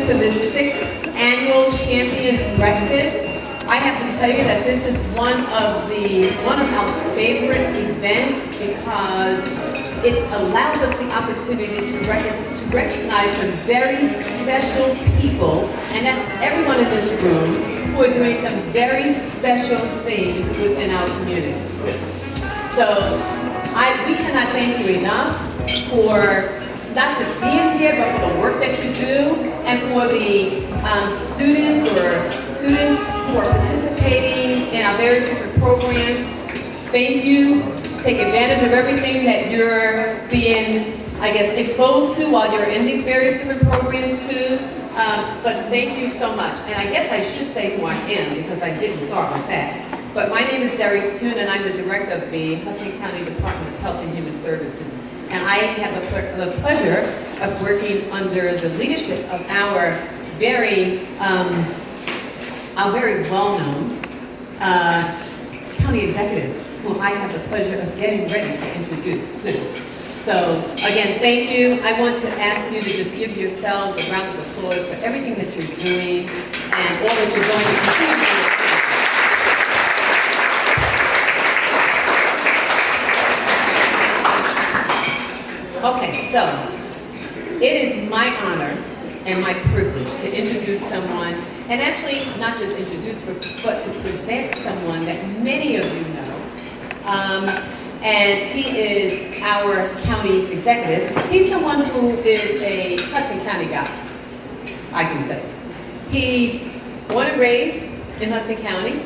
to the 6th Annual Champions Breakfast. I have to tell you that this is one of our favorite events because it allows us the opportunity to recognize some very special people, and that's everyone in this room, who are doing some very special things within our community too. So we cannot thank you enough for not just being here, but for the work that you do, and for the students who are participating in our various different programs. Thank you. Take advantage of everything that you're being, I guess, exposed to while you're in these various different programs too. But thank you so much. And I guess I should say who I am, because I didn't start with that. But my name is Darice Toon, and I'm the director of the Hudson County Department of Health and Human Services. And I have the pleasure of working under the leadership of our very well-known county executive, who I have the pleasure of getting ready to introduce too. So again, thank you. I want to ask you to just give yourselves a round of applause for everything that you're doing and all that you're going to continue to do. Okay, so it is my honor and my privilege to introduce someone, and actually not just introduce, but to present someone that many of you know. And he is our county executive. He's someone who is a Hudson County guy, I can say. He's born and raised in Hudson County.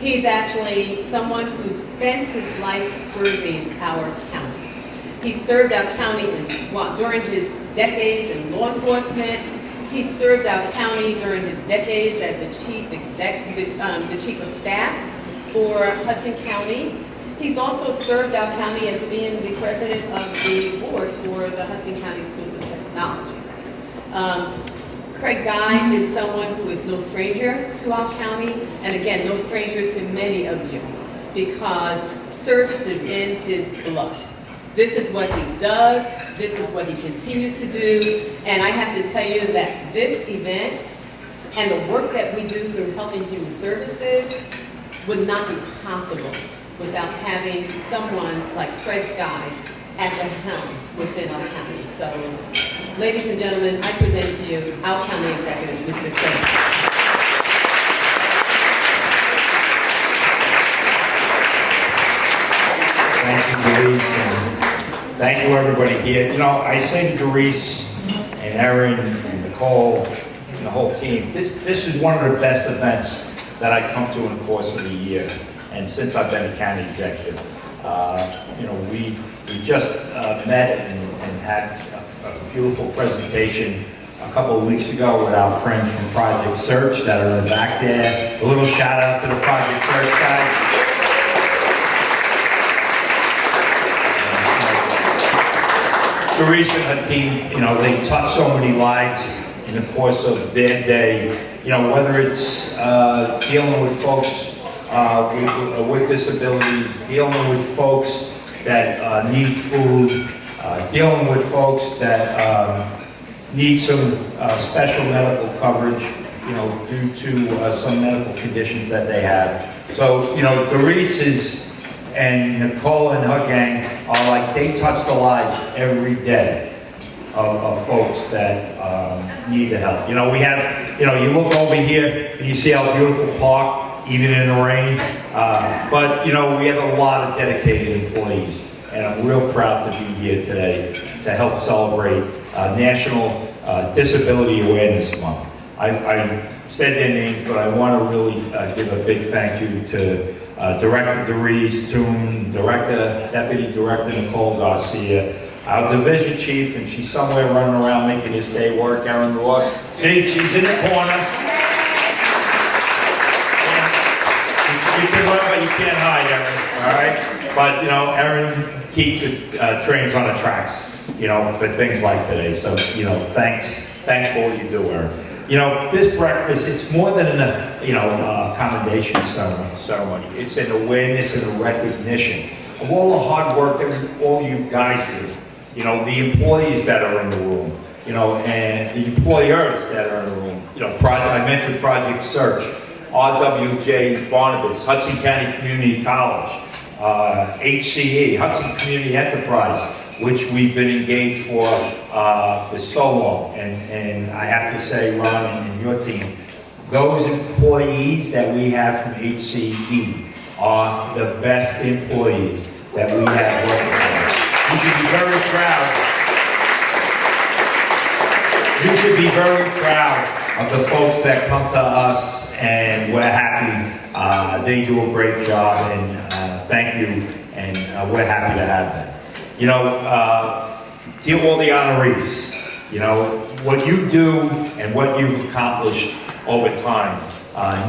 He's actually someone who spent his life serving our county. He served our county during his decades in law enforcement. He served our county during his decades as the chief of staff for Hudson County. He's also served our county as being the president of the board for the Hudson County Schools of Technology. Craig Guy is someone who is no stranger to our county, and again, no stranger to many of you, because service is in his blood. This is what he does, this is what he continues to do, and I have to tell you that this event and the work that we do through Health and Human Services would not be possible without having someone like Craig Guy at the helm within our county. So, ladies and gentlemen, I present to you our county executive, Mr. Craig. Thank you, Darice, and thank you everybody here. You know, I say to Darice and Erin and Nicole and the whole team, this is one of the best events that I come to in the course of the year. And since I've been a county executive, you know, we just met and had a beautiful presentation a couple of weeks ago with our friends from Project Search that are in the back there. A little shout out to the Project Search guys. Darice and her team, you know, they touch so many lives in the course of their day. You know, whether it's dealing with folks with disabilities, dealing with folks that need food, dealing with folks that need some special medical coverage, you know, due to some medical conditions that they have. So, you know, Darice and Nicole and her gang are like, they touch the lives every day of folks that need the help. You know, we have, you know, you look over here and you see our beautiful park, even in the rain. But, you know, we have a lot of dedicated employees, and I'm real proud to be here today to help celebrate National Disability Awareness Month. I said their names, but I want to really give a big thank you to Director Darice Toon, Deputy Director Nicole Garcia, our division chief, and she's somewhere running around making his day work, Erin Ross. See, she's in the corner. You can run, but you can't hide, Erin, all right? But, you know, Erin keeps the trains on the tracks, you know, for things like today. So, you know, thanks for what you do, Erin. You know, this breakfast, it's more than a commendation ceremony. It's an awareness and a recognition of all the hard work that all you guys do. You know, the employees that are in the room, and the employers that are in the room. I mentioned Project Search, RWJ Barnabas, Hudson County Community College, HCE, Hudson Community Enterprise, which we've been engaged for so long. And I have to say, Ron and your team, those employees that we have from HCE are the best employees that we have working for us. You should be very proud. You should be very proud of the folks that come to us, and we're happy. They do a great job, and thank you, and we're happy to have them. To all the honorees, what you do and what you've accomplished over time.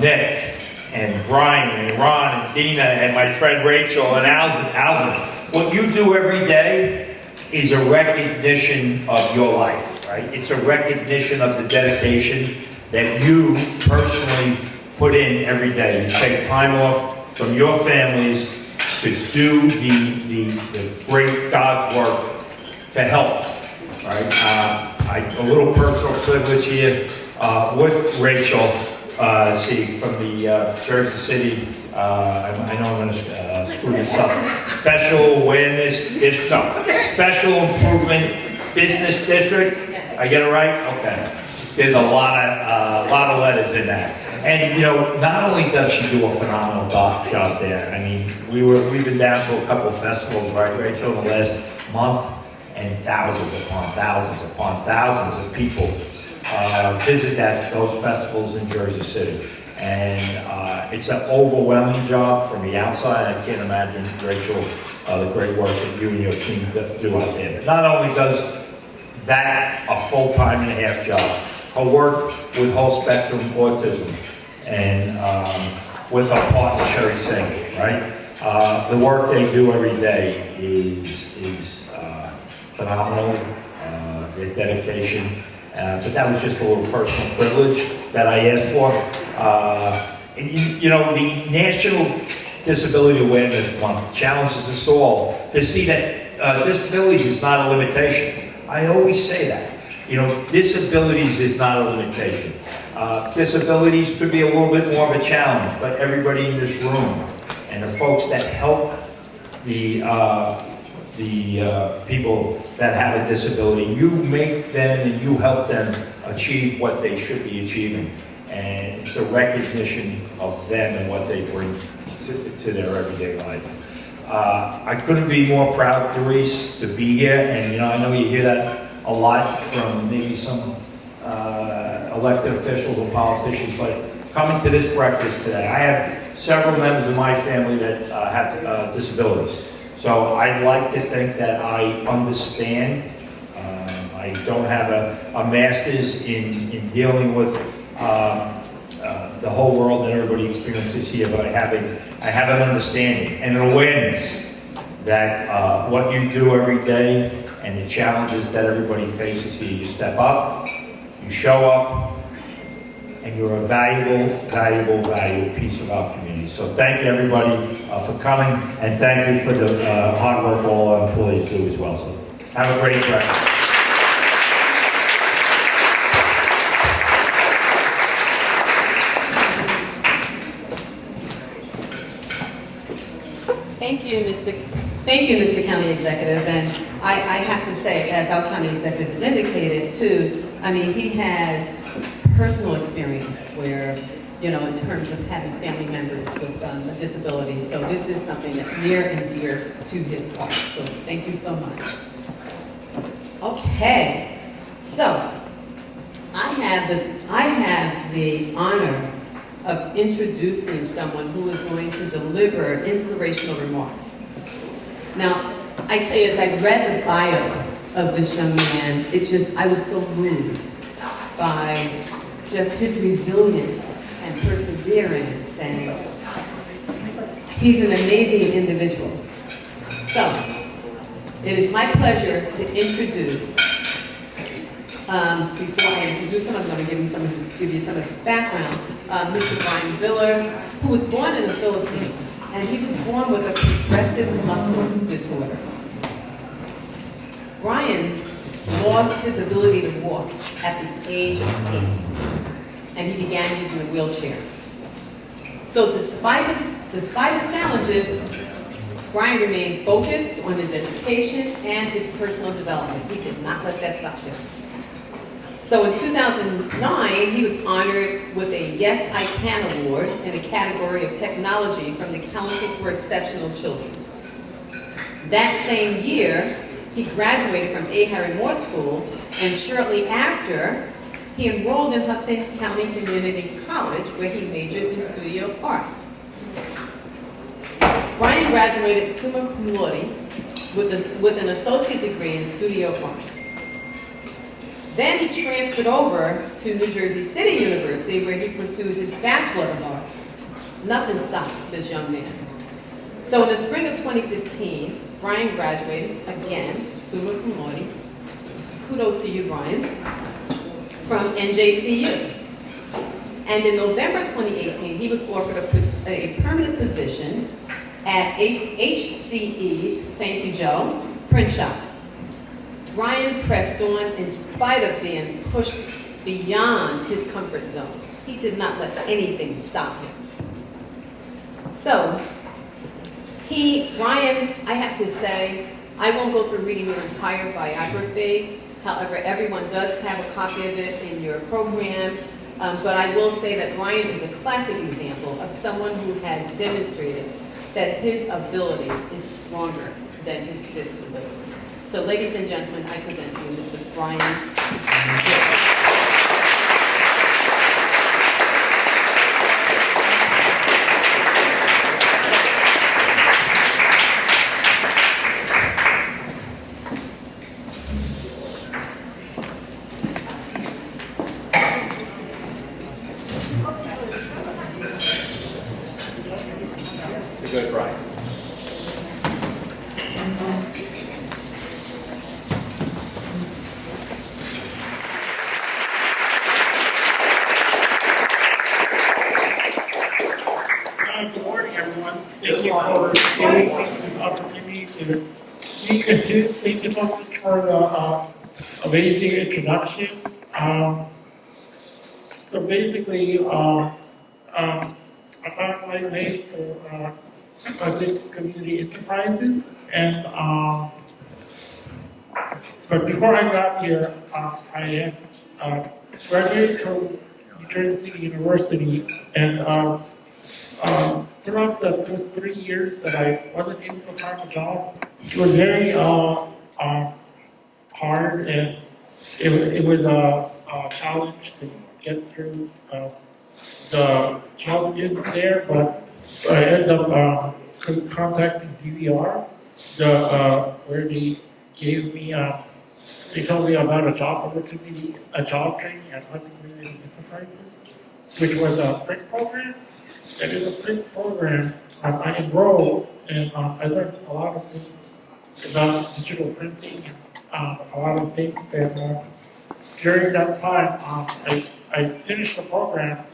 Nick and Brian and Ron and Dina and my friend Rachel and Alvin, what you do every day is a recognition of your life, right? It's a recognition of the dedication that you personally put in every day. You take time off from your families to do the great God's work to help, right? A little personal privilege here with Rachel, from the Jersey City, I know I'm going to screw this up, Special Improvement Business District. Yes. I get it right? Okay. There's a lot of letters in that. And not only does she do a phenomenal job there, I mean, we've been down to a couple of festivals, right, Rachel, in the last month, and thousands upon thousands of people visit those festivals in Jersey City. And it's an overwhelming job from the outside. I can't imagine, Rachel, the great work that you and your team do out there. But not only does that a full-time and a half job, her work with whole spectrum autism and with our partner Sherry Singh, right? The work they do every day is phenomenal, their dedication. But that was just a little personal privilege that I asked for. The National Disability Awareness Month challenges us all to see that disabilities is not a limitation. I always say that. Disabilities is not a limitation. Disabilities could be a little bit more of a challenge, but everybody in this room and the folks that help the people that have a disability, you make them and you help them achieve what they should be achieving. And it's a recognition of them and what they bring to their everyday life. I couldn't be more proud, Doris, to be here. And I know you hear that a lot from maybe some elected officials or politicians, but coming to this breakfast today, I have several members of my family that have disabilities. So I'd like to think that I understand. I don't have a master's in dealing with the whole world that everybody experiences here, but I have an understanding and an awareness that what you do every day and the challenges that everybody faces here, you step up, you show up, and you're a valuable piece of our community. So thank you, everybody, for coming, and thank you for the hard work all our employees do as well. So have a great breakfast. Thank you, Mr. County Executive. And I have to say, as our county executive has indicated too, I mean, he has personal experience where, in terms of having family members with a disability. So this is something that's near and dear to his heart. So thank you so much. Okay, so I have the honor of introducing someone who is going to deliver inspirational remarks. Now, I tell you, as I read the bio of this young man, I was so moved by just his resilience and perseverance, and he's an amazing individual. So, it is my pleasure to introduce, before I introduce him, I'm going to give you some of his background, Mr. Brian Viller, who was born in the Philippines, and he was born with a progressive muscle disorder. Brian lost his ability to walk at the age of 8, and he began using a wheelchair. So despite his challenges, Brian remained focused on his education and his personal development. He did not let that stop him. So in 2009, he was honored with a Yes I Can award in a category of technology from the Council for Exceptional Children. That same year, he graduated from A. Harry Moore School, and shortly after, he enrolled in Hudson County Community College, where he majored in studio arts. Brian graduated summa cum laude with an associate degree in studio arts. Then he transferred over to New Jersey City University, where he pursued his Bachelor of Arts. Nothing stopped this young man. So in the spring of 2015, Brian graduated again, summa cum laude. Kudos to you, Brian, from NJCU. And in November 2018, he was offered a permanent position at HCE's, thank you, Joe, print shop. Brian pressed on in spite of being pushed beyond his comfort zone. He did not let anything stop him. So, Brian, I have to say, I won't go through reading your entire biography. However, everyone does have a copy of it in your program. But I will say that Brian is a classic example of someone who has demonstrated that his ability is stronger than his disability. So ladies and gentlemen, I present to you Mr. Brian. Good, Brian. Good morning, everyone. Thank you for giving me this opportunity to speak with you. Thank you so much for the amazing introduction. So basically, I found my way to Hudson Community Enterprises, and but before I got here, I had graduated from New Jersey University, and throughout those 3 years that I wasn't able to find a job, it was very hard, and it was a challenge to get through the challenges there, but I ended up contacting DVR, where they gave me, they told me about a job opportunity, a job training at Hudson Community Enterprises, which was a print program. And in the print program, I enrolled, and I learned a lot of things about digital printing and a lot of things. And during that time, I finished the program.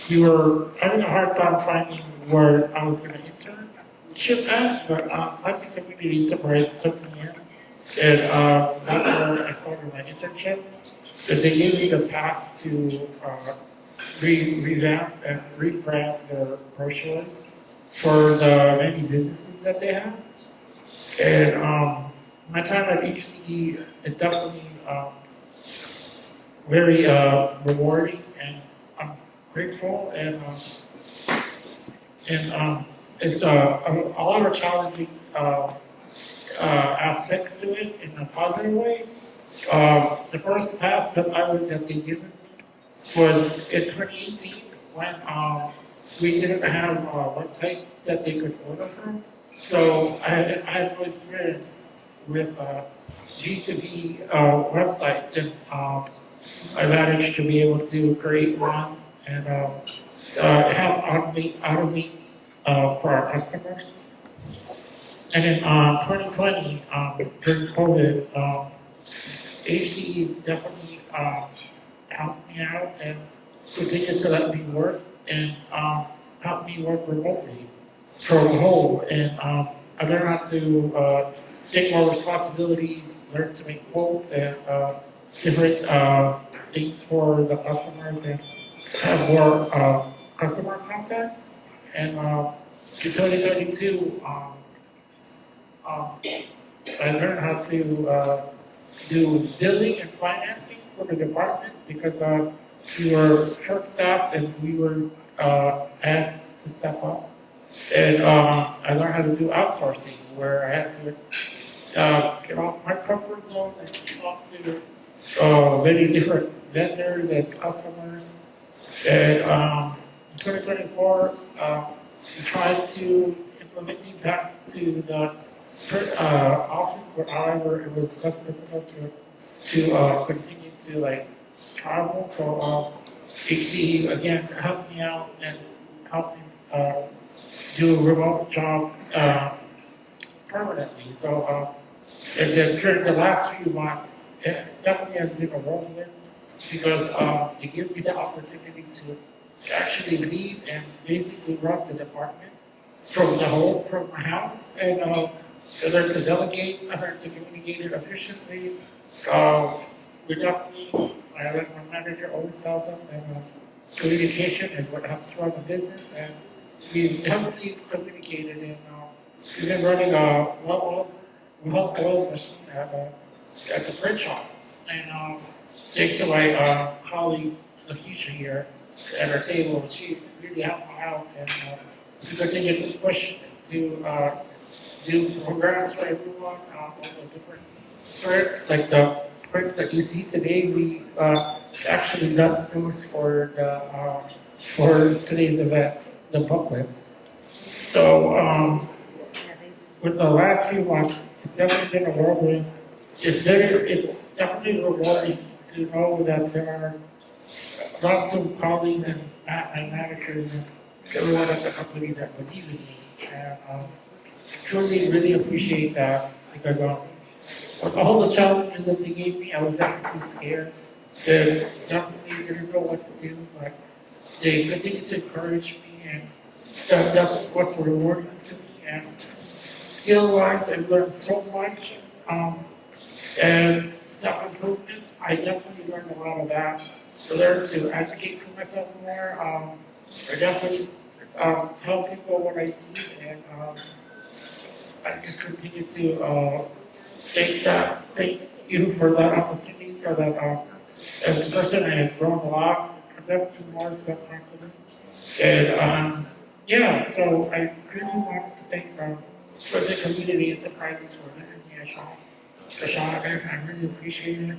We were having a hard time finding where I was going to internship at, but Hudson Community Enterprise took me in, and that's where I started my internship. And they gave me the task to revamp and rebrand their brochures for the many businesses that they have. And my time at HCE, it definitely very rewarding, and I'm grateful, and it's a lot of challenging aspects to it in a positive way. The first task that they given me was in 2018 when we didn't have a website that they could order from. So I had no experience with G2B websites, and I managed to be able to create one and have automate for our customers. And in 2020, during COVID, HCE definitely helped me out and continued to let me work and helped me work remotely from home. And I learned how to take more responsibilities, learn to make quotes and different things for the customers and have more customer contacts. And in 2032, I learned how to do billing and financing for the department because we were short-staffed and we were had to step up. And I learned how to do outsourcing where I had to get off my comfort zone and talk to many different vendors and customers. And in 2024, we tried to implement me back to the office, but however, it was just difficult to continue to like travel. So he again helped me out and helped me do a remote job permanently. So and then during the last few months, it definitely has been a whirlwind because they give me the opportunity to actually lead and basically run the department from the home, from my house, and I learned to delegate, I learned to communicate it efficiently. We definitely, like my manager always tells us that communication is what helps run a business, and we've definitely communicated, and we've been running a well-oiled machine at the print shop. And thanks to my colleague, Lakeisha here, at our table, she really helped me out, and we continue to push to do programs for everyone, all the different prints, like the prints that you see today. We actually done those for today's event, the booklets. So with the last few months, it's definitely been a whirlwind. It's definitely rewarding to know that there are lots of colleagues and managers and everyone at the company that believe in me. And truly, really appreciate that because with all the challenges that they gave me, I was definitely scared. They definitely didn't know what to do, but they continue to encourage me, and that's what's rewarding to me. And skill-wise, I've learned so much. And self-improvement, I definitely learned a lot of that. I learned to advocate for myself more. I definitely tell people what I need, and I just continue to thank you for that opportunity so that as a person I have grown a lot, I'm definitely more self-confident. And yeah, so I really wanted to thank President Community Enterprises for letting me a shot. I really appreciate it.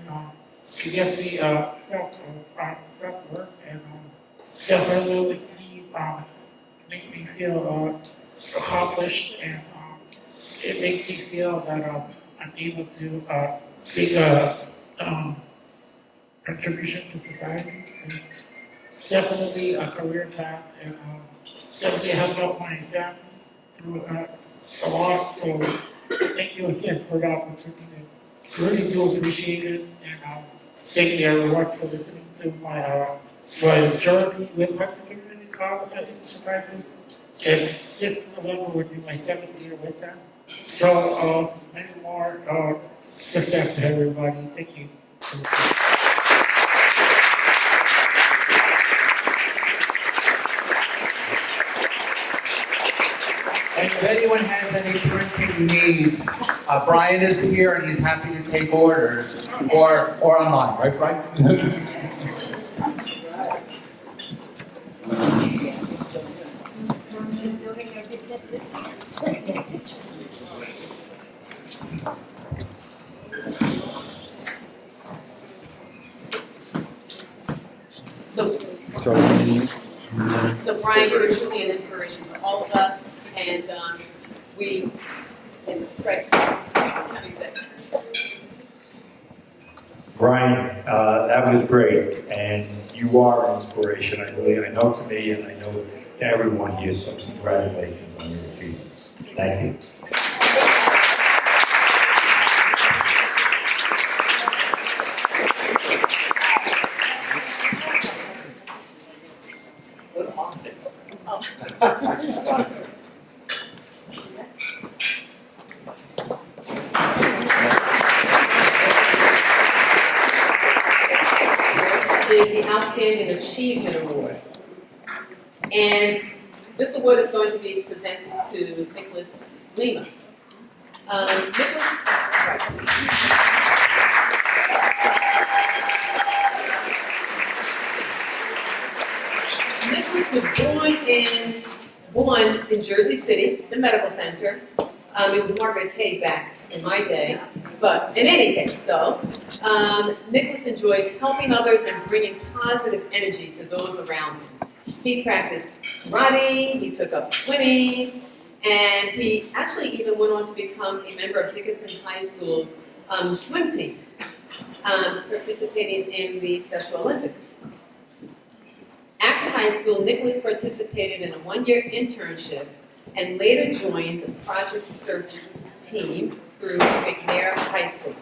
It gives me self-worth and definitely make me feel accomplished, and it makes me feel that I'm able to make a contribution to society. And definitely a career path, and definitely help out my family through a lot. So thank you again for the opportunity. Really do appreciate it, and thank you everyone for listening to my journey with Hudson Community College Enterprises. And this November would be my 7th year with them. So many more success to everybody. Thank you. And if anyone has any printing needs, Brian is here and he's happy to take orders, or online, right, Brian? So Brian, you're truly an inspiration to all of us, and Fred, how do you say? Brian, that was great, and you are an inspiration. I know to me, and I know to everyone here. So congratulations on your achievements. Thank you. Outstanding Achievement Award. And this award is going to be presented to Nicholas Lima. Nicholas was born in Jersey City, the medical center. It was Margaret K back in my day, but in any case, Nicholas enjoys helping others and bringing positive energy to those around him. He practiced karate, he took up swimming, and he actually even went on to become a member of Dickinson High School's swim team, participating in the Special Olympics. After high school, Nicholas participated in a one-year internship and later joined the Project Search team through McNair High School.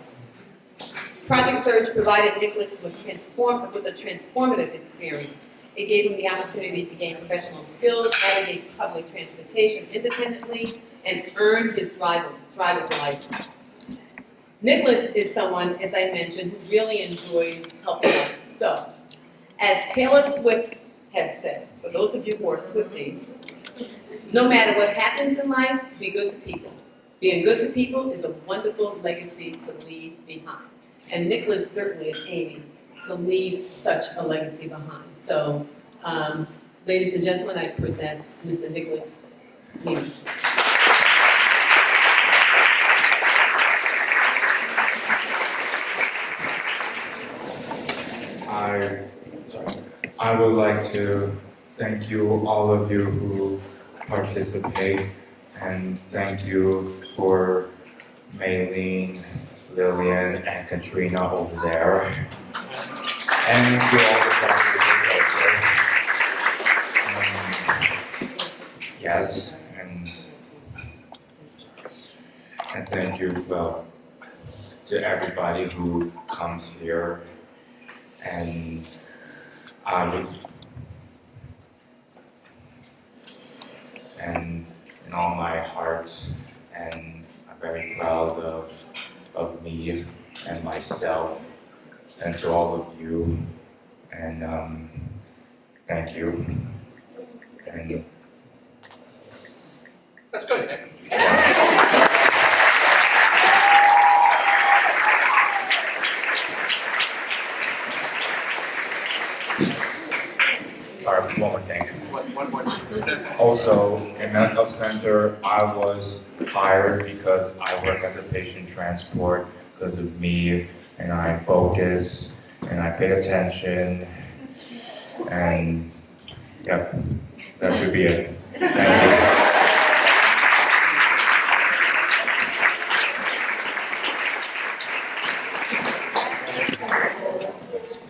Project Search provided Nicholas with a transformative experience. It gave him the opportunity to gain professional skills, navigate public transportation independently, and earn his driver's license. Nicholas is someone, as I mentioned, who really enjoys helping others. So, as Taylor Swift has said, for those of you who are Swifties, no matter what happens in life, be good to people. Being good to people is a wonderful legacy to leave behind. And Nicholas certainly is aiming to leave such a legacy behind. So, ladies and gentlemen, I present Mr. Nicholas Lima. I would like to thank you, all of you who participate, and thank you for Maylene, Lillian, and Katrina over there. And to all the practices also. Yes, and thank you to everybody who comes here. And in all my heart, and I'm very proud of me and myself, and to all of you, and thank you. And That's good. sorry, one more thing. One more. Also, in medical center, I was hired because I work at the patient transport because of me, and I focus, and I pay attention, and yep, that should be it. Thank you.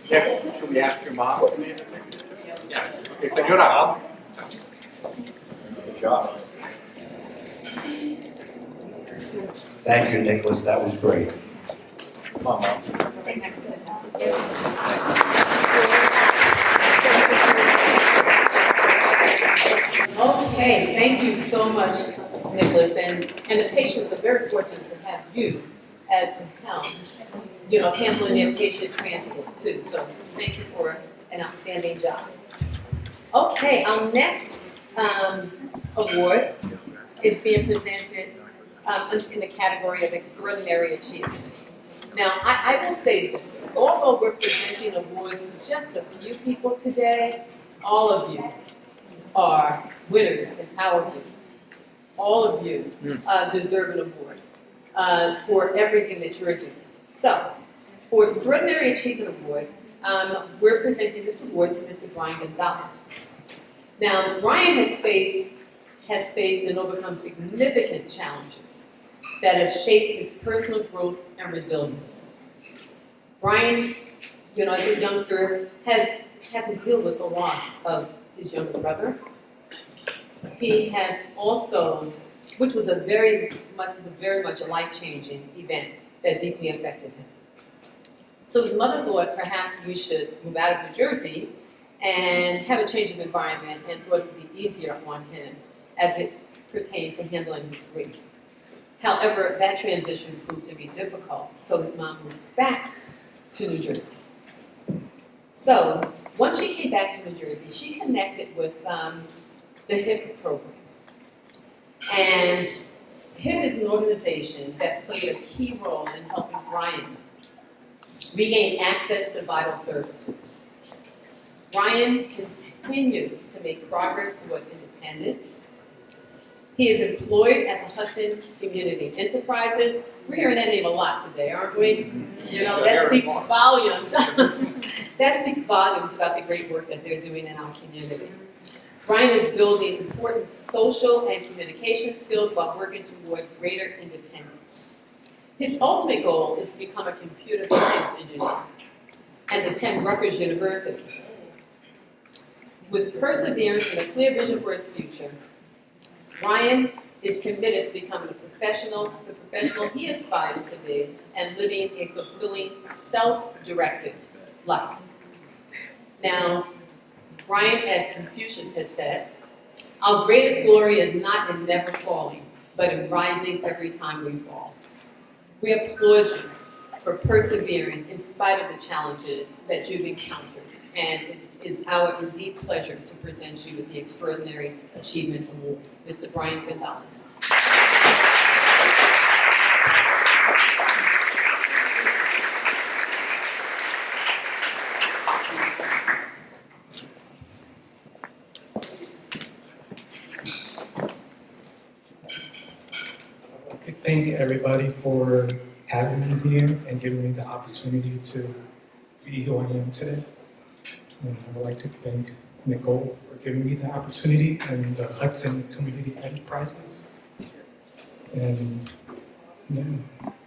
Yeah, should we ask your mom? Yes. Okay, Senora. Good job. Thank you, Nicholas. That was great. Come on, Mom. Okay, thank you so much, Nicholas, and the patients are very fortunate to have you at the helm, handling their patient transport too. So thank you for an outstanding job. Okay, our next award is being presented in the category of extraordinary achievement. Now, I will say this, although we're presenting awards to just a few people today, all of you are winners and powerful. All of you deserve an award for everything that you're doing. So, for Extraordinary Achievement Award, we're presenting this award to Mr. Brian Gonzalez. Now, Brian has faced and overcome significant challenges that have shaped his personal growth and resilience. Brian, as a youngster, has had to deal with the loss of his younger brother. He has also, which was very much a life-changing event that deeply affected him. So his mother thought perhaps we should move out of New Jersey and have a change of environment, and thought it would be easier on him as it pertains to handling his grief. However, that transition proved to be difficult, so his mom moved back to New Jersey. So, once she came back to New Jersey, she connected with the HIP program. And HIP is an organization that played a key role in helping Brian regain access to vital services. Brian continues to make progress toward independence. He is employed at the Hudson Community Enterprises. We're hearing that name a lot today, aren't we? You know, that speaks volumes. That speaks volumes about the great work that they're doing in our community. Brian is building important social and communication skills while working toward greater independence. His ultimate goal is to become a computer science engineer and attend Rutgers University. With perseverance and a clear vision for his future, Brian is committed to becoming the professional he aspires to be and living a fulfilling, self-directed life. Now, Brian, as Confucius has said, our greatest glory is not in never falling, but in rising every time we fall. We applaud you for persevering in spite of the challenges that you've encountered, and it is our indeed pleasure to present you with the Extraordinary Achievement Award. Mr. Brian Gonzalez. Thank everybody for having me here and giving me the opportunity to be who I am today. And I would like to thank Nicole for giving me the opportunity and the Hudson Community Enterprises. And yeah,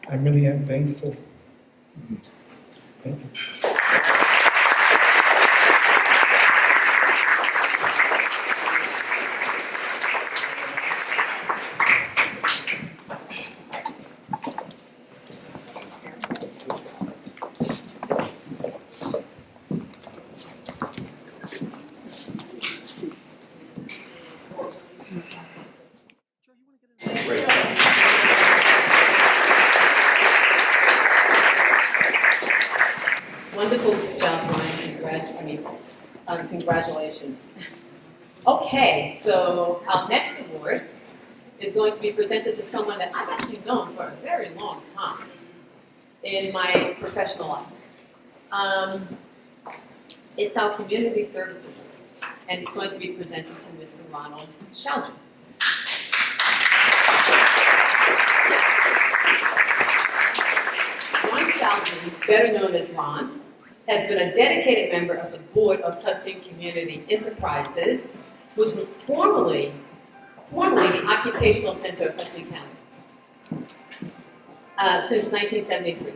I really am thankful. Thank you. Wonderful job, Brian. Congratulations. Okay, so our next award is going to be presented to someone that I've actually known for a very long time in my professional life. It's our Community Service Award, and it's going to be presented to Mr. Ronald Shaljan. Ron Shaljan, better known as Ron, has been a dedicated member of the board of Hudson Community Enterprises, which was formerly the Occupational Center of Hudson County, since 1973.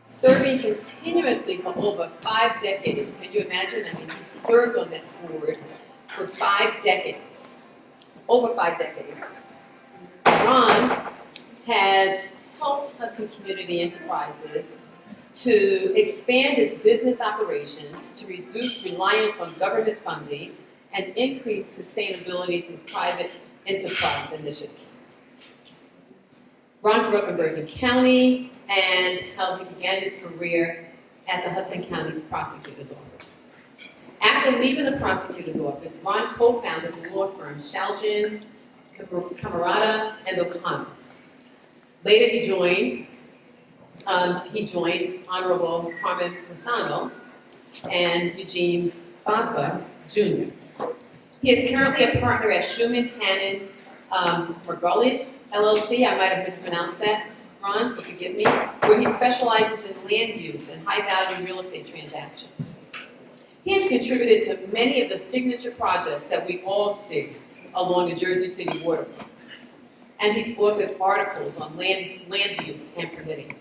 Serving continuously for over 5 decades. Can you imagine? I mean, he served on that board for 5 decades. Over 5 decades. Ron has helped Hudson Community Enterprises to expand its business operations, to reduce reliance on government funding, and increase sustainability through private enterprise initiatives. Ron grew up in Bergen County and he began his career at the Hudson County's Prosecutor's Office. After leaving the Prosecutor's Office, Ron co-founded the law firm Shaljan, Camarada, and O'Connor. Later he joined Honorable Carmen Lozano and Eugene Baca, Jr. He is currently a partner at Schumann, Hannon, Margolis, LLC. I might have mispronounced that, Ron, so forgive me, where he specializes in land use and high-value real estate transactions. He has contributed to many of the signature projects that we all see along the Jersey City waterfront. And he's authored articles on land use and permitting.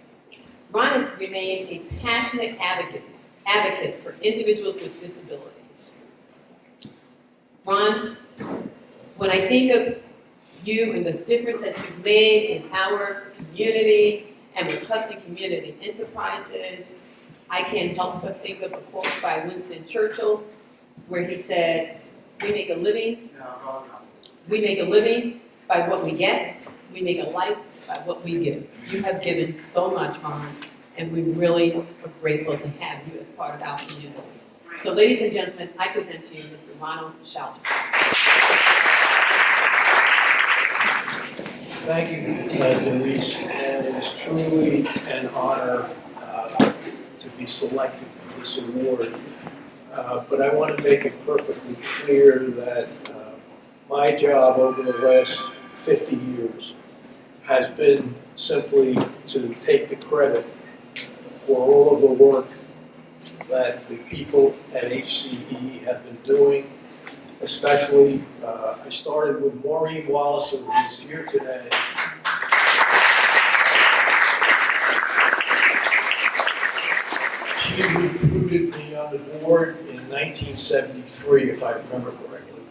Ron has remained a passionate advocate for individuals with disabilities. Ron, when I think of you and the difference that you've made in our community and with Hudson Community Enterprises, I can't help but think of a quote by Winston Churchill where he said, we make a living by what we get, we make a life by what we give. You have given so much, Ron, and we really are grateful to have you as part of our community. So ladies and gentlemen, I present to you Mr. Ronald Shelton. Thank you, Denise, and it is truly an honor to be selected for this award. But I want to make it perfectly clear that my job over the last 50 years has been simply to take the credit for all of the work that the people at HCE have been doing. Especially, I started with Maureen Wallace, who is here today. She recruited me on the board in 1973, if I remember correctly.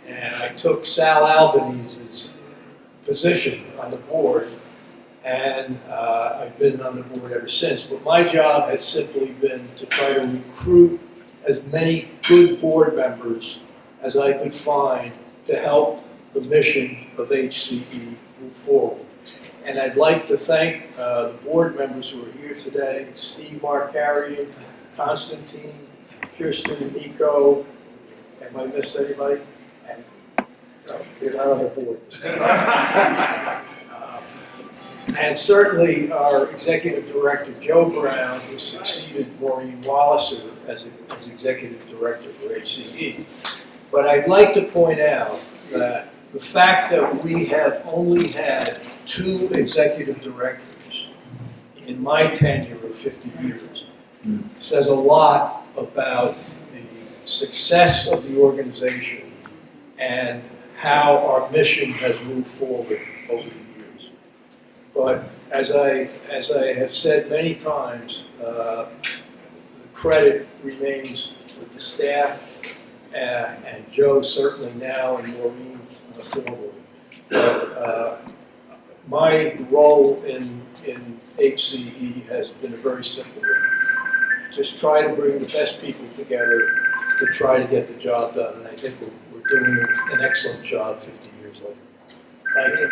And I took Sal Albanese's position on the board, and I've been on the board ever since. But my job has simply been to try to recruit as many good board members as I could find to help the mission of HCE move forward. And I'd like to thank the board members who are here today, Steve Markarian, Constantine, Kirsten Nico. Have I missed anybody? And, no, you're not on the board. And certainly our executive director, Joe Brown, who succeeded Maureen Wallace as executive director for HCE. But I'd like to point out that the fact that we have only had 2 executive directors in my tenure of 50 years says a lot about the success of the organization and how our mission has moved forward over the years. But as I have said many times, the credit remains with the staff, and Joe certainly now, and Maureen forward. But my role in HCE has been a very simple one. Just try to bring the best people together to try to get the job done, and I think we're doing an excellent job 50 years later. Thank you.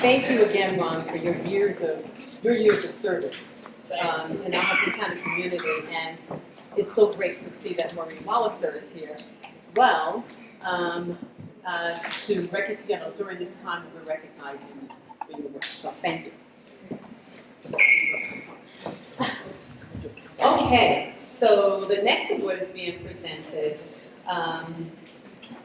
Thank you again, Ron, for your years of service in the Hudson County community, and it's so great to see that Maureen Wallace is here. Well, to recognize, during this time we're recognizing you for your work, so thank you. Okay, so the next award is being presented.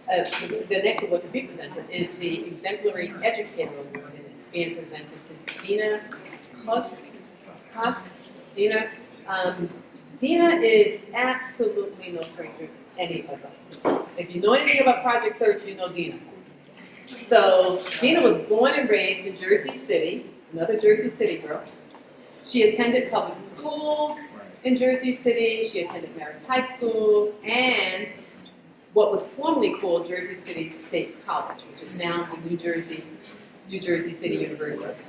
The next award to be presented is the Exemplary Educator Award, and it's being presented to Dina Dina. Dina is absolutely no stranger to any of us. If you know anything about Project Search, you know Dina. So Dina was born and raised in Jersey City, another Jersey City girl. She attended public schools in Jersey City. She attended Marist High School and what was formerly called Jersey City State College, which is now the New Jersey City University.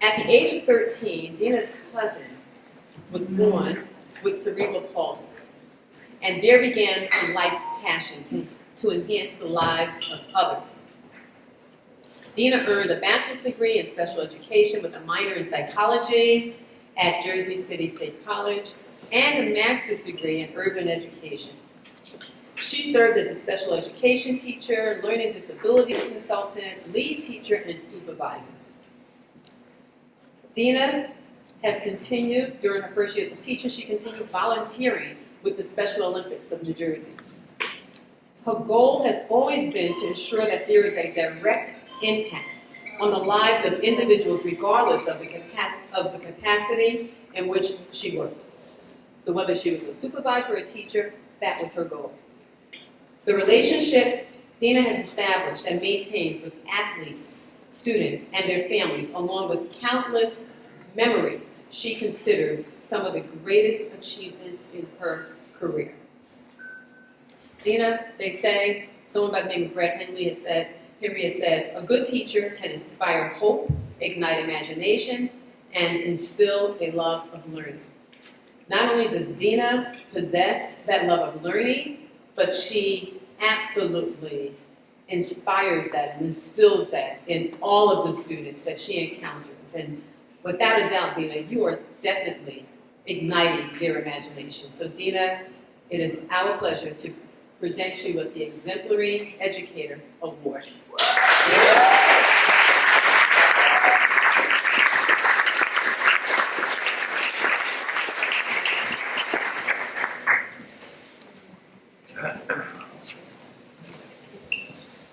At the age of 13, Dina's cousin was born with cerebral palsy, and there began her life's passion to enhance the lives of others. Dina earned a bachelor's degree in special education with a minor in psychology at Jersey City State College and a master's degree in urban education. She served as a special education teacher, learning disabilities consultant, lead teacher, and supervisor. Dina has continued, during her first years of teaching, she continued volunteering with the Special Olympics of New Jersey. Her goal has always been to ensure that there is a direct impact on the lives of individuals regardless of the capacity in which she worked. So whether she was a supervisor or a teacher, that was her goal. The relationship Dina has established and maintains with athletes, students, and their families, along with countless memories she considers some of the greatest achievements in her career. Dina, they say, someone by the name of Brett Henry has said, a good teacher can inspire hope, ignite imagination, and instill a love of learning. Not only does Dina possess that love of learning, but she absolutely inspires that and instills that in all of the students that she encounters. And without a doubt, Dina, you are definitely igniting their imagination. So Dina, it is our pleasure to present you with the Exemplary Educator Award.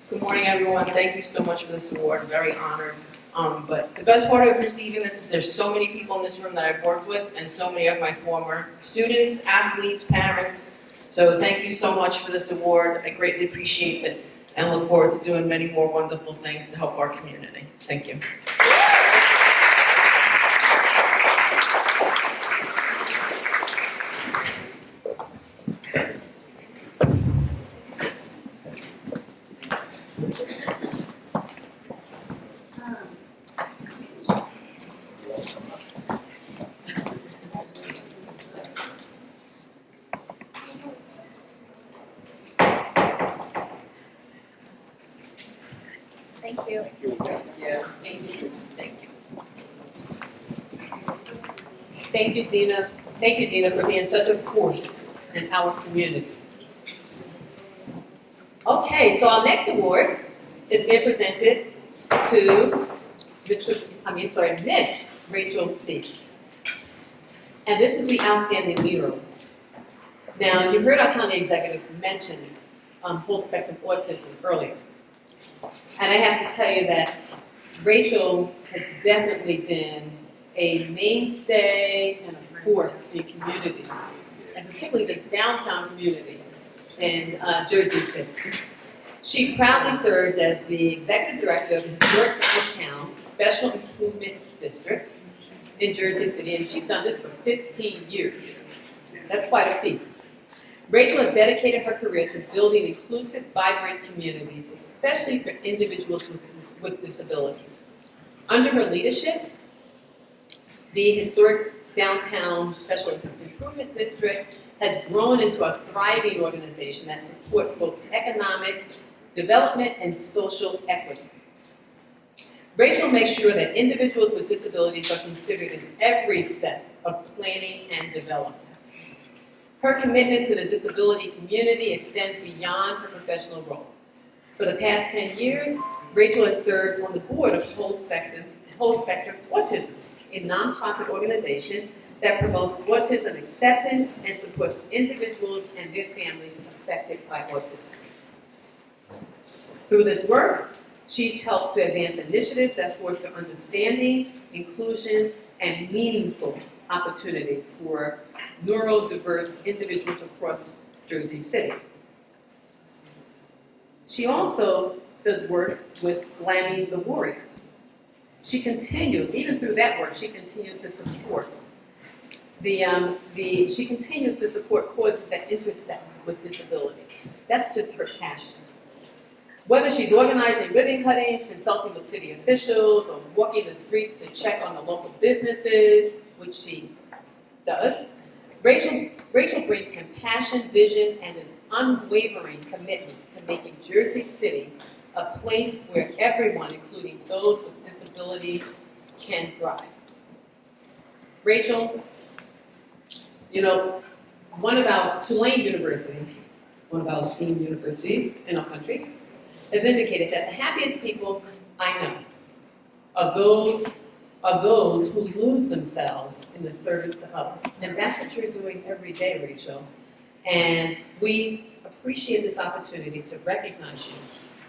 Good morning, everyone. Thank you so much for this award. I'm very honored. But the best part of receiving this is there's so many people in this room that I've worked with and so many of my former students, athletes, parents. So thank you so much for this award. I greatly appreciate it and look forward to doing many more wonderful things to help our community. Thank you. Thank you. Yeah, thank you. Thank you. Thank you, Dina. Thank you, Dina, for being such a force in our community. Okay, so our next award is being presented to Miss Rachel C. And this is the Outstanding Leader Award. Now, you heard our county executive mention whole spectrum autism earlier. And I have to tell you that Rachel has definitely been a mainstay and a force in communities, and particularly the downtown community in Jersey City. She proudly served as the executive director of the Historic Downtown Special Improvement District in Jersey City, and she's done this for 15 years. That's quite a feat. Rachel has dedicated her career to building inclusive, vibrant communities, especially for individuals with disabilities. Under her leadership, the Historic Downtown Special Improvement District has grown into a thriving organization that supports both economic development and social equity. Rachel makes sure that individuals with disabilities are considered in every step of planning and development. Her commitment to the disability community extends beyond her professional role. For the past 10 years, Rachel has served on the board of Whole Spectrum Autism, a nonprofit organization that promotes autism acceptance and supports individuals and their families affected by autism. Through this work, she's helped to advance initiatives that foster understanding, inclusion, and meaningful opportunities for neurodiverse individuals across Jersey City. She also does work with Glammy the Warrior. She continues, even through that work, she continues to support she continues to support causes that intersect with disability. That's just her passion. Whether she's organizing ribbon cuttings, consulting with city officials, or walking the streets to check on the local businesses, which she does, Rachel brings compassion, vision, and an unwavering commitment to making Jersey City a place where everyone, including those with disabilities, can thrive. Rachel, one of our Tulane University, one of our esteemed universities in our country, has indicated that the happiest people I know are those who lose themselves in the service to others. And that's what you're doing every day, Rachel. And we appreciate this opportunity to recognize you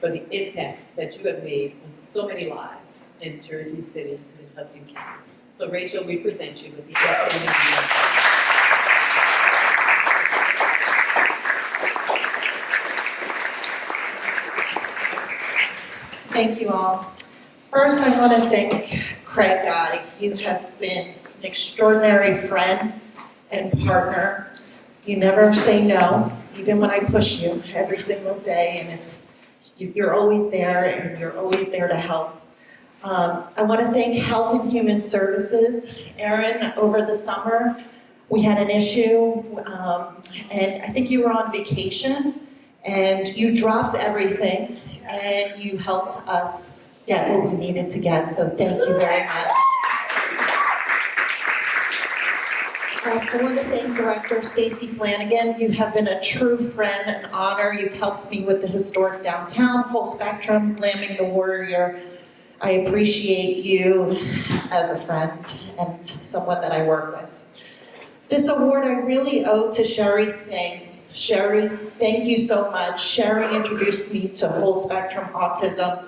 for the impact that you have made on so many lives in Jersey City and in Hudson County. So Rachel, we present you with the Outstanding Leader. Thank you all. First, I want to thank Craig Guy. You have been an extraordinary friend and partner. You never say no, even when I push you every single day, and you're always there, and you're always there to help. I want to thank Health and Human Services. Erin, over the summer, we had an issue, and I think you were on vacation, and you dropped everything, and you helped us get what we needed to get, so thank you very much. I want to thank Director Stacy Flanagan. You have been a true friend and honor. You've helped me with the historic downtown, whole spectrum, glamming the warrior. I appreciate you as a friend and someone that I work with. This award I really owe to Sherry Singh. Sherry, thank you so much. Sherry introduced me to whole spectrum autism.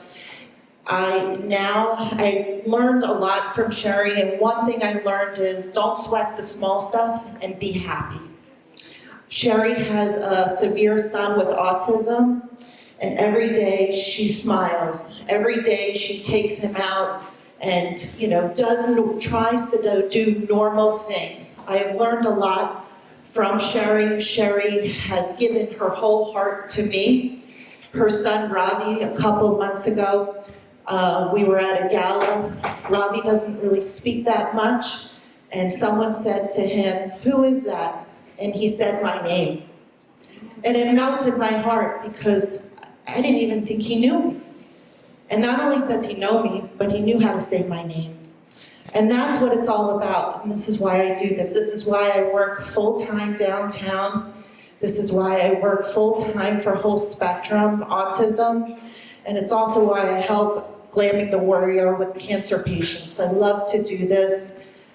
I learned a lot from Sherry, and one thing I learned is don't sweat the small stuff and be happy. Sherry has a severe son with autism, and every day she smiles. Every day she takes him out and, tries to do normal things. I have learned a lot from Sherry. Sherry has given her whole heart to me. Her son, Ravi, a couple months ago, we were at a gala. Ravi doesn't really speak that much, and someone said to him, "Who is that?" And he said my name. And it melted my heart because I didn't even think he knew me. And not only does he know me, but he knew how to say my name. And that's what it's all about. And this is why I do this. This is why I work full-time downtown. This is why I work full-time for whole spectrum autism. And it's also why I help glamming the warrior with cancer patients. I love to do this.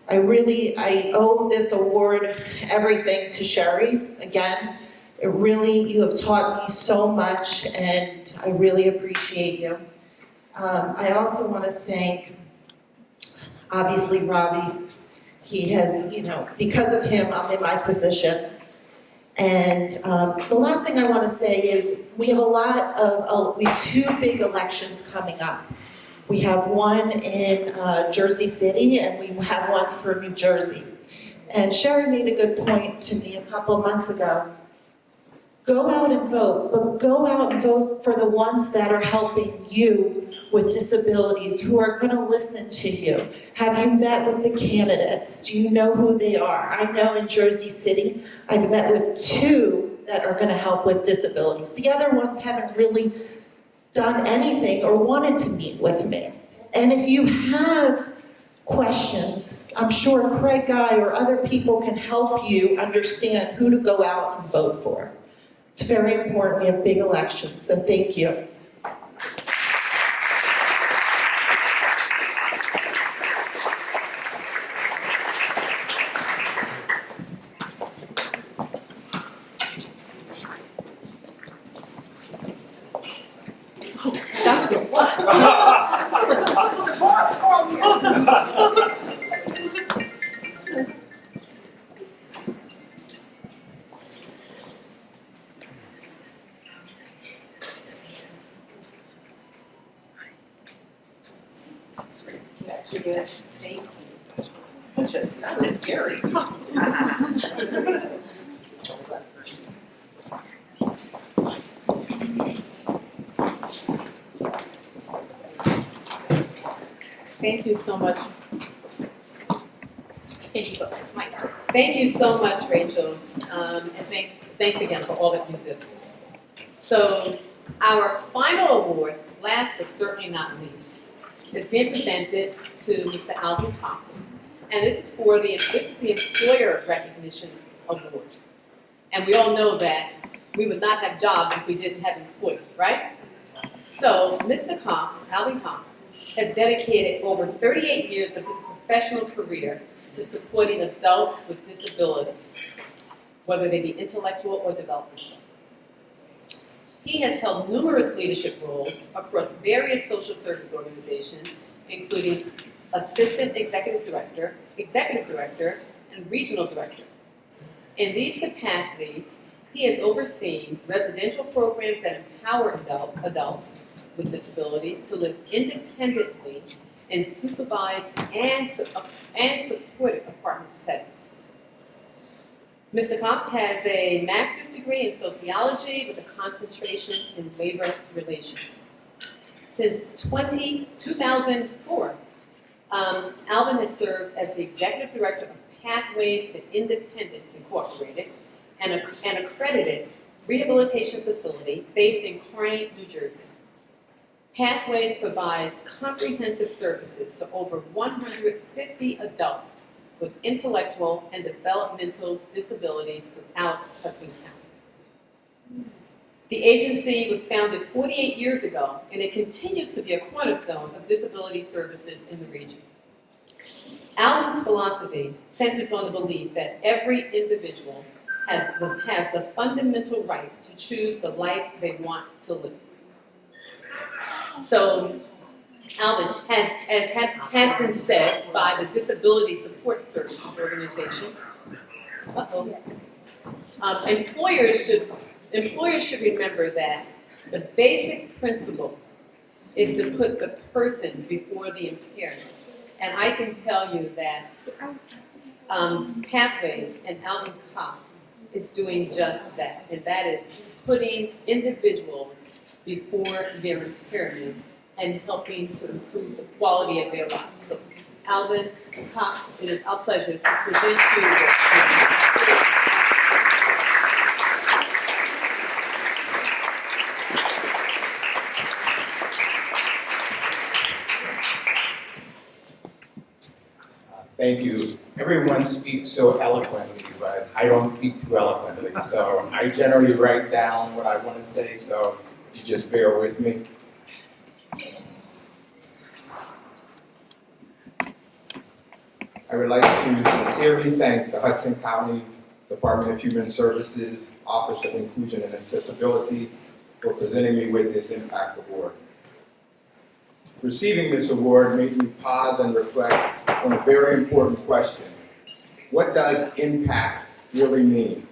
I owe this award everything to Sherry. Again, you have taught me so much, and I really appreciate you. I also want to thank, obviously, Ravi. He has, because of him, I'm in my position. And the last thing I want to say is we have two big elections coming up. We have one in Jersey City, and we have one for New Jersey. And Sherry made a good point to me a couple months ago. Go out and vote, but go out and vote for the ones that are helping you with disabilities, who are going to listen to you. Have you met with the candidates? Do you know who they are? I know in Jersey City, I've met with 2 that are going to help with disabilities. The other ones haven't really done anything or wanted to meet with me. And if you have questions, I'm sure Craig Guy or other people can help you understand who to go out and vote for. It's very important. We have big elections, so thank you. That was a what? That was scary. Thank you so much. Thank you so much, Rachel, and thanks again for all that you do. So, our final award, last but certainly not least, is being presented to Mr. Alvin Cox, and this is the Employer Recognition Award. And we all know that we would not have jobs if we didn't have employers, right? So, Mr. Cox, Alvin Cox, has dedicated over 38 years of his professional career to supporting adults with disabilities, whether they be intellectual or developmental. He has held numerous leadership roles across various social service organizations, including Assistant Executive Director, and Regional Director. In these capacities, he has overseen residential programs that empower adults with disabilities to live independently in supervised and supported apartment settings. Mr. Cox has a master's degree in sociology with a concentration in labor relations. Since 2004, Alvin has served as the executive director of Pathways to Independence Incorporated, an accredited rehabilitation facility based in Kearny, New Jersey. Pathways provides comprehensive services to over 150 adults with intellectual and developmental disabilities throughout Hudson County. The agency was founded 48 years ago, and it continues to be a cornerstone of disability services in the region. Alvin's philosophy centers on the belief that every individual has the fundamental right to choose the life they want to live. So, Alvin, has been said by the Disability Support Services Organization, employers should remember that the basic principle is to put the person before the impairment. And I can tell you that Pathways and Alvin Cox is doing just that, and that is putting individuals before their impairment and helping to improve the quality of their lives. So, Alvin Cox, it is our pleasure to present you with Thank you. Everyone speaks so eloquently, but I don't speak too eloquently. So I generally write down what I want to say, so you just bear with me. I would like to sincerely thank the Hudson County Department of Human Services, Office of Inclusion and Accessibility for presenting me with this Impact Award. Receiving this award made me pause and reflect on a very important question. What does impact really mean?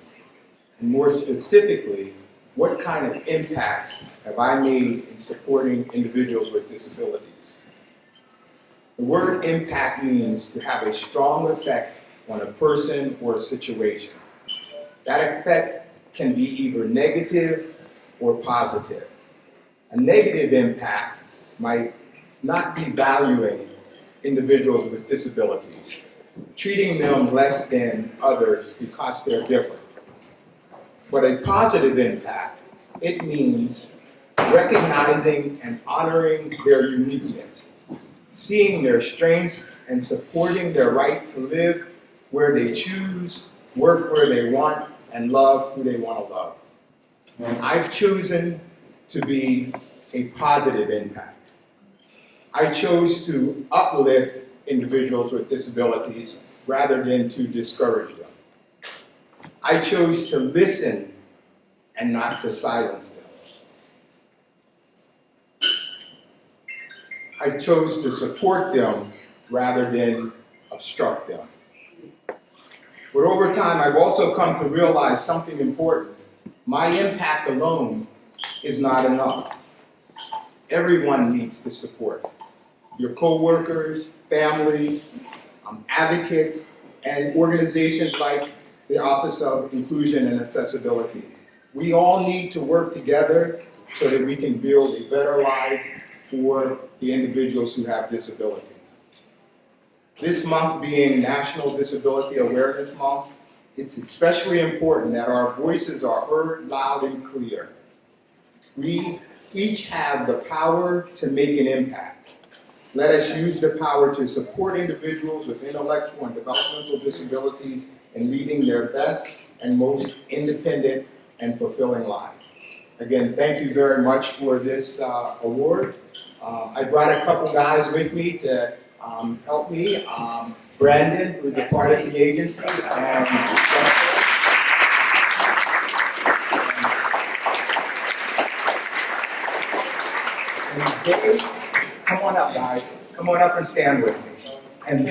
And more specifically, what kind of impact have I made in supporting individuals with disabilities? The word impact means to have a strong effect on a person or a situation. That effect can be either negative or positive. A negative impact might not be valuing individuals with disabilities, treating them less than others because they're different. But a positive impact, it means recognizing and honoring their uniqueness, seeing their strengths and supporting their right to live where they choose, work where they want, and love who they want to love. I've chosen to be a positive impact. I chose to uplift individuals with disabilities rather than to discourage them. I chose to listen and not to silence them. I chose to support them rather than obstruct them. But over time, I've also come to realize something important. My impact alone is not enough. Everyone needs to support. Your co-workers, families, advocates, and organizations like the Office of Inclusion and Accessibility. We all need to work together so that we can build a better lives for the individuals who have disabilities. This month being National Disability Awareness Month, it's especially important that our voices are heard loud and clear. We each have the power to make an impact. Let us use the power to support individuals with intellectual and developmental disabilities in leading their best and most independent and fulfilling lives. Again, thank you very much for this award. I brought a couple guys with me to help me. Brandon, who's a part of the agency, and Dave. Come on up, guys. Come on up and stand with me. And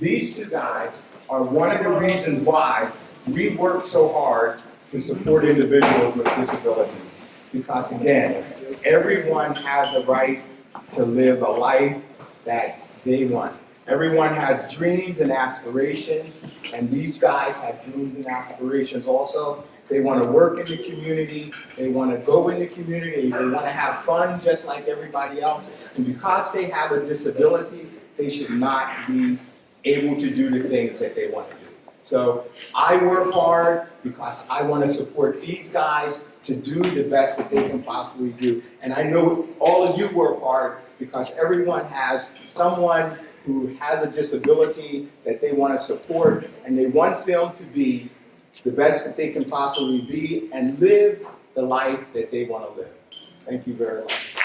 these two guys are one of the reasons why we work so hard to support individuals with disabilities. Because again, everyone has a right to live a life that they want. Everyone has dreams and aspirations, and these guys have dreams and aspirations also. They want to work in the community, they want to go in the community, they want to have fun just like everybody else. And because they have a disability, they should not be able to do the things that they want to do. So I work hard because I want to support these guys to do the best that they can possibly do. And I know all of you work hard because everyone has someone who has a disability that they want to support, and they want them to be the best that they can possibly be and live the life that they want to live. Thank you very much.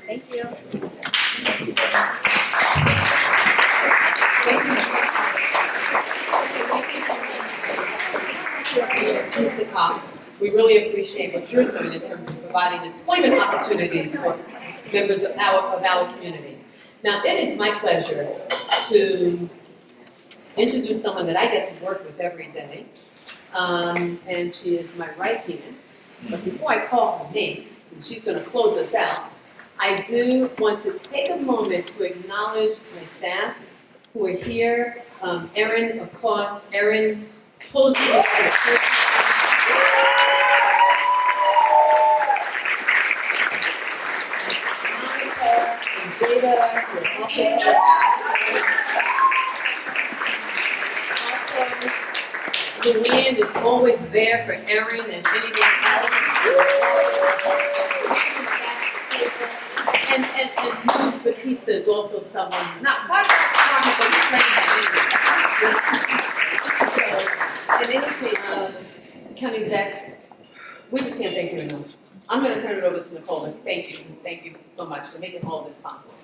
Thank you. Mr. Cox, we really appreciate what you're doing in terms of providing employment opportunities for members of our community. Now, it is my pleasure to introduce someone that I get to work with every day, and she is my right hand. But before I call her name, and she's going to close us out, I do want to take a moment to acknowledge my staff who are here. Erin, of course, Erin closes us out. Monica and Jada, who are also Luann is always there for Erin and anyone else. And Lou Batista is also someone, not quite but so, in any case, County Exec, we just can't thank you enough. I'm going to turn it over to Nicole, and thank you so much for making all this possible.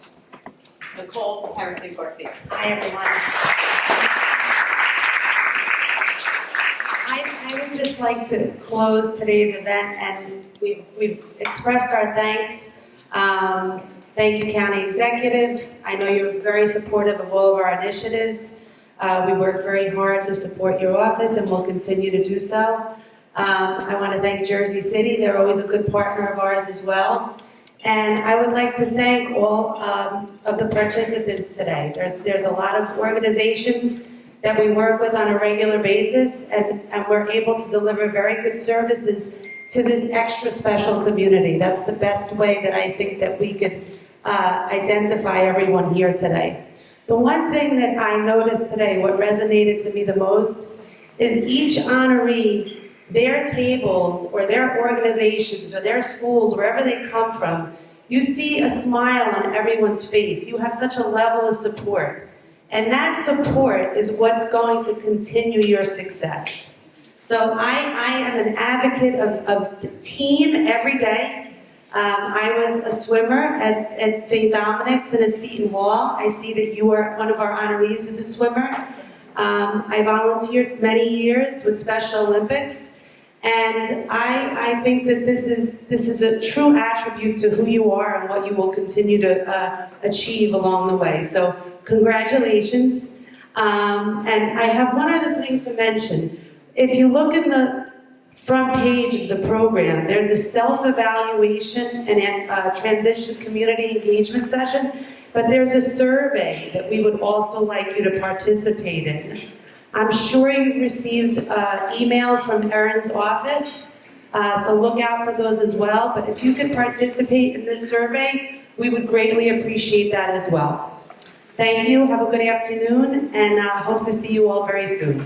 Nicole Harrison Garcia. Hi, everyone. I would just like to close today's event, and we've expressed our thanks. Thank you, County Executive. I know you're very supportive of all of our initiatives. We work very hard to support your office, and we'll continue to do so. I want to thank Jersey City. They're always a good partner of ours as well. And I would like to thank all of the participants today. There's a lot of organizations that we work with on a regular basis, and we're able to deliver very good services to this extra special community. That's the best way that I think that we could identify everyone here today. The one thing that I noticed today, what resonated to me the most, is each honoree, their tables or their organizations or their schools, wherever they come from, you see a smile on everyone's face. You have such a level of support. And that support is what's going to continue your success. So I am an advocate of the team every day. I was a swimmer at St. Dominic's and at Seton Hall. I see that you are one of our honorees as a swimmer. I volunteered many years with Special Olympics, and I think that this is a true attribute to who you are and what you will continue to achieve along the way. So congratulations. And I have one other thing to mention. If you look in the front page of the program, there's a self-evaluation and transition community engagement session, but there's a survey that we would also like you to participate in. I'm sure you've received emails from Erin's office, so look out for those as well, but if you could participate in this survey, we would greatly appreciate that as well. Thank you, have a good afternoon, and hope to see you all very soon.